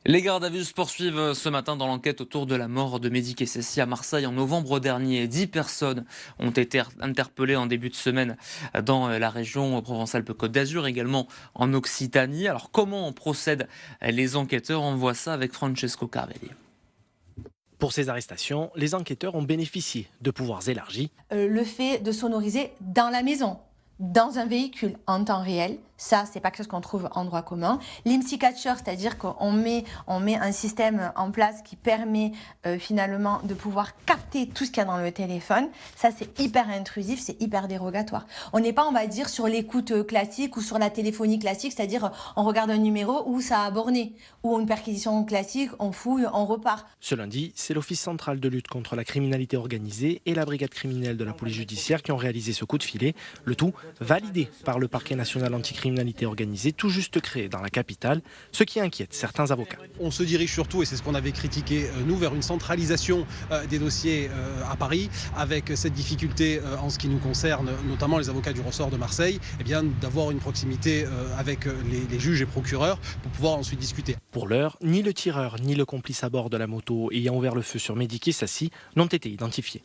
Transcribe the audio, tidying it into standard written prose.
Les gardes à vue se poursuivent ce matin dans l'enquête autour de la mort de Mehdi Kessessi à Marseille en novembre dernier. 10 personnes ont été interpellées en début de semaine dans la région Provence-Alpes-Côte d'Azur, également en Occitanie. Alors comment procèdent les enquêteurs? On voit ça avec Francesco Carvelli. Pour ces arrestations, les enquêteurs ont bénéficié de pouvoirs élargis. Le fait de sonoriser dans la maison, dans un véhicule en temps réel, ça, c'est pas quelque chose qu'on trouve en droit commun. L'IMSI Catcher, c'est-à-dire qu'on met un système en place qui permet finalement de pouvoir capter tout ce qu'il y a dans le téléphone. Ça, c'est hyper intrusif, c'est hyper dérogatoire. On n'est pas, on va dire, sur l'écoute classique ou sur la téléphonie classique, c'est-à-dire on regarde un numéro où ça a borné, ou une perquisition classique, on fouille, on repart. Ce lundi, c'est l'Office central de lutte contre la criminalité organisée et la brigade criminelle de la police judiciaire qui ont réalisé ce coup de filet. Le tout validé par le parquet national anticriminalité organisée, tout juste créé dans la capitale, ce qui inquiète certains avocats. On se dirige surtout, et c'est ce qu'on avait critiqué nous, vers une centralisation des dossiers à Paris, avec cette difficulté en ce qui nous concerne, notamment les avocats du ressort de Marseille, eh bien, d'avoir une proximité avec les juges et procureurs pour pouvoir ensuite discuter. Pour l'heure, ni le tireur ni le complice à bord de la moto ayant ouvert le feu sur Mehdi Kessessi n'ont été identifiés.